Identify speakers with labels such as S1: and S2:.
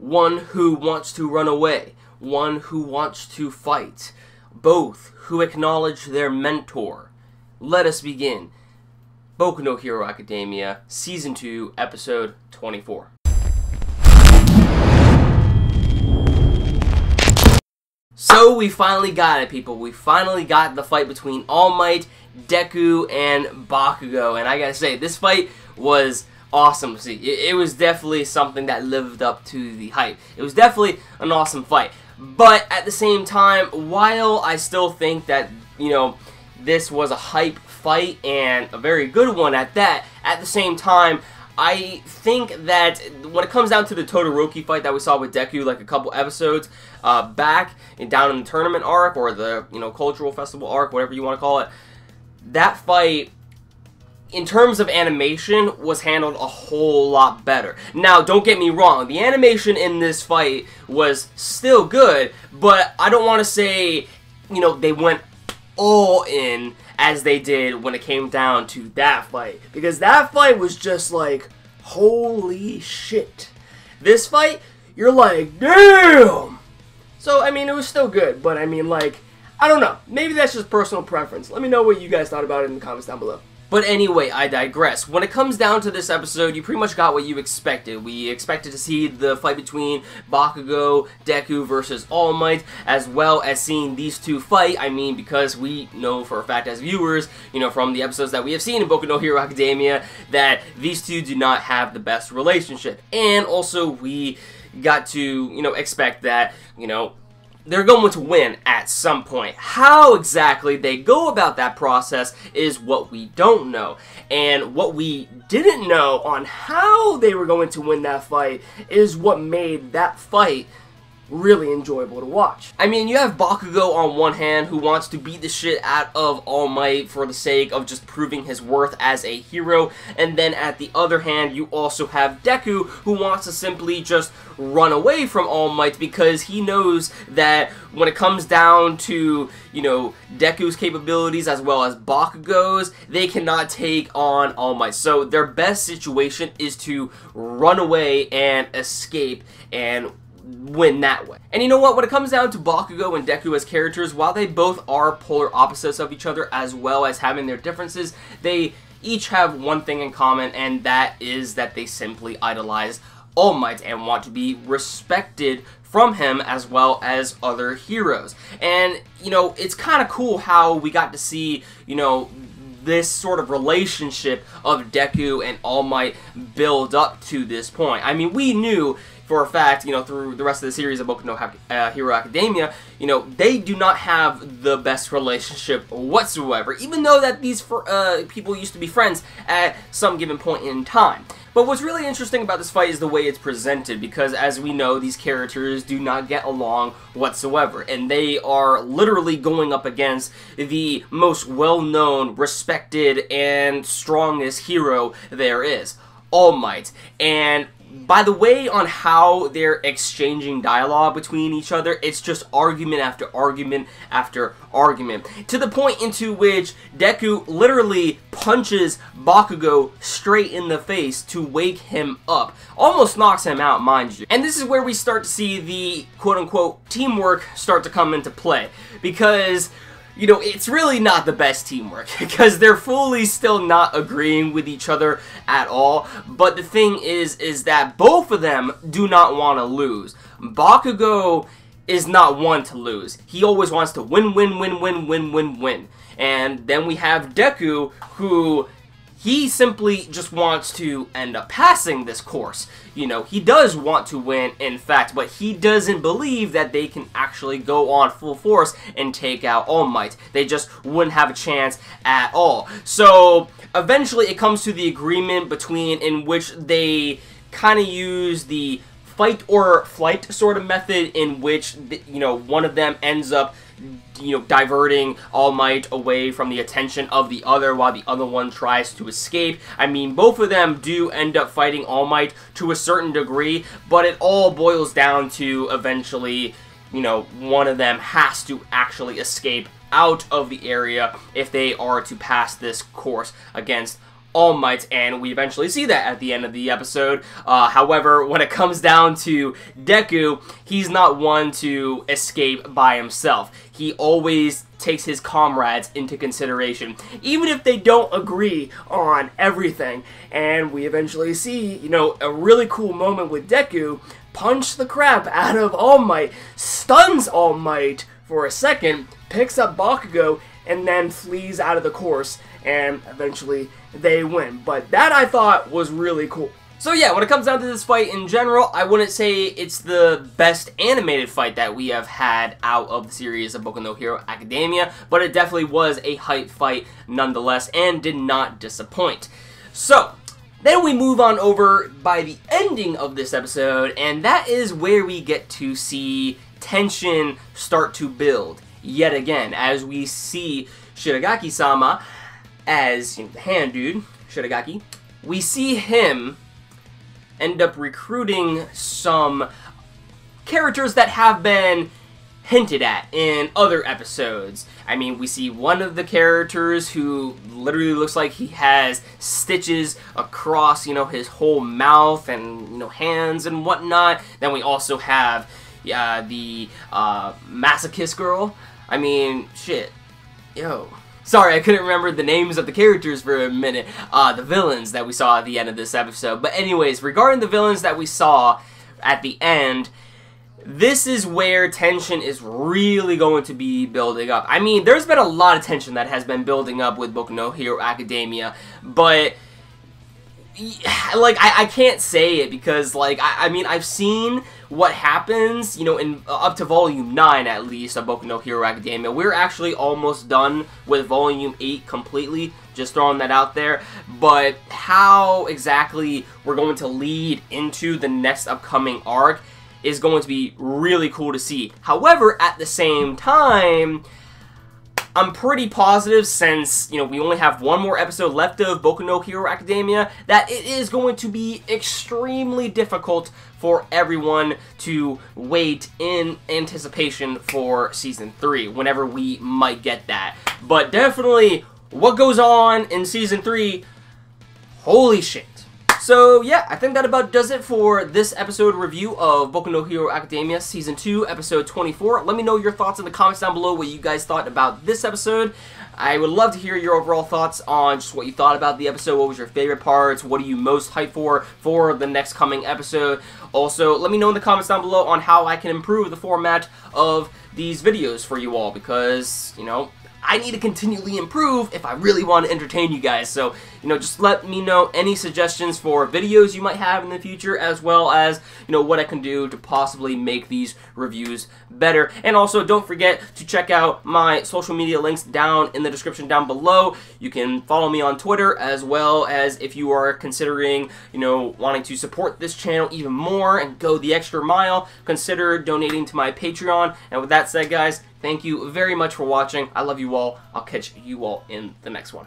S1: one who wants to run away, one who wants to fight, both who acknowledge their mentor. Let us begin. Boku no Hero Academia, Season 2, Episode 24. So we finally got it, people. We finally got the fight between All Might, Deku, and Bakugou. And I gotta say, this fight was awesome to see. It was definitely something that lived up to the hype. It was definitely an awesome fight. But at the same time, while I still think that, this was a hype fight and a very good one at that, at the same time, I think that when it comes down to the Todoroki fight that we saw with Deku like a couple episodes back and down in the tournament arc, or the cultural festival arc, whatever you want to call it, that fight, in terms of animation, was handled a whole lot better. Now, don't get me wrong, the animation in this fight was still good, but I don't want to say, they went all in as they did when it came down to that fight. Because that fight was just like, holy shit. This fight, you're like, damn! So, I mean, it was still good, but I mean, like, I don't know. Maybe that's just personal preference. Let me know what you guys thought about it in the comments down below. But anyway, I digress. When it comes down to this episode, you pretty much got what you expected. We expected to see the fight between Bakugou, Deku versus All Might, as well as seeing these two fight. I mean, because we know for a fact as viewers, from the episodes that we have seen in Boku no Hero Academia, that these two do not have the best relationship. And also, we got to, expect that, they're going to win at some point. How exactly they go about that process is what we don't know. And what we didn't know on how they were going to win that fight is what made that fight really enjoyable to watch. I mean, you have Bakugou on one hand, who wants to beat the shit out of All Might for the sake of just proving his worth as a hero, and then at the other hand, you also have Deku, who wants to simply just run away from All Might because he knows that when it comes down to, Deku's capabilities as well as Bakugou's, they cannot take on All Might. So their best situation is to run away and escape and win that way. And you know what? When it comes down to Bakugou and Deku as characters, while they both are polar opposites of each other as well as having their differences, they each have one thing in common, and that is that they simply idolize All Might and want to be respected from him as well as other heroes. And, it's kind of cool how we got to see, this sort of relationship of Deku and All Might build up to this point. I mean, we knew for a fact, through the rest of the series of Boku no Hero Academia, they do not have the best relationship whatsoever, even though that these people used to be friends at some given point in time. But what's really interesting about this fight is the way it's presented, because as we know, these characters do not get along whatsoever, and they are literally going up against the most well-known, respected, and strongest hero there is, All Might. And by the way, on how they're exchanging dialogue between each other, it's just argument after argument after argument, to the point into which Deku literally punches Bakugou straight in the face to wake him up. Almost knocks him out, mind you. And this is where we start to see the quote-unquote teamwork start to come into play, because it's really not the best teamwork, because they're fully still not agreeing with each other at all. But the thing is that both of them do not want to lose. Bakugou is not one to lose. He always wants to win, win, win, win, win, win, win. And then we have Deku, who he simply just wants to end up passing this course. He does want to win, in fact, but he doesn't believe that they can actually go on full force and take out All Might. They just wouldn't have a chance at all. So, eventually it comes to the agreement in which they kind of use the fight or flight sort of method, in which, one of them ends up diverting All Might away from the attention of the other while the other one tries to escape. I mean, both of them do end up fighting All Might to a certain degree, but it all boils down to eventually, one of them has to actually escape out of the area if they are to pass this course against All Might, and we eventually see that at the end of the episode. However, when it comes down to Deku, he's not one to escape by himself. He always takes his comrades into consideration, even if they don't agree on everything. And we eventually see, you know, a really cool moment with Deku punch the crap out of All Might, stuns All Might for a second, picks up Bakugou, and then flees out of the course, and eventually they win. But that, I thought, was really cool. So yeah, when it comes down to this fight in general, I wouldn't say it's the best animated fight that we have had out of the series of Boku no Hero Academia, but it definitely was a hype fight nonetheless, and did not disappoint. So, then we move on over by the ending of this episode, and that is where we get to see tension start to build yet again, as we see Shiragaki-sama as, you know, the hand dude, Shiragaki. We see him end up recruiting some characters that have been hinted at in other episodes. I mean, we see one of the characters who literally looks like he has stitches across, you know, his whole mouth and, you know, hands and whatnot. Then we also have the masochist girl. I mean, shit. Yo. Sorry, I couldn't remember the names of the characters for a minute. The villains that we saw at the end of this episode. But anyways, regarding the villains that we saw at the end, this is where tension is really going to be building up. I mean, there's been a lot of tension that has been building up with Boku no Hero Academia, but like, I can't say it because, like, I mean, I've seen what happens, you know, in up to Volume 9, at least, of Boku no Hero Academia. We're actually almost done with Volume 8 completely, just throwing that out there. But how exactly we're going to lead into the next upcoming arc is going to be really cool to see. However, at the same time, I'm pretty positive, since, you know, we only have one more episode left of Boku no Hero Academia, that it is going to be extremely difficult for everyone to wait in anticipation for Season 3, whenever we might get that. But definitely, what goes on in Season 3, holy shit. So yeah, I think that about does it for this episode review of Boku no Hero Academia Season 2, Episode 24. Let me know your thoughts in the comments down below, what you guys thought about this episode. I would love to hear your overall thoughts on just what you thought about the episode. What was your favorite parts? What are you most hyped for the next coming episode? Also, let me know in the comments down below on how I can improve the format of these videos for you all, because, you know, I need to continually improve if I really want to entertain you guys. So, you know, just let me know any suggestions for videos you might have in the future, as well as, you know, what I can do to possibly make these reviews better. And also, don't forget to check out my social media links down in the description down below. You can follow me on Twitter, as well as if you are considering, you know, wanting to support this channel even more and go the extra mile, consider donating to my Patreon. And with that said, guys, thank you very much for watching. I love you all. I'll catch you all in the next one.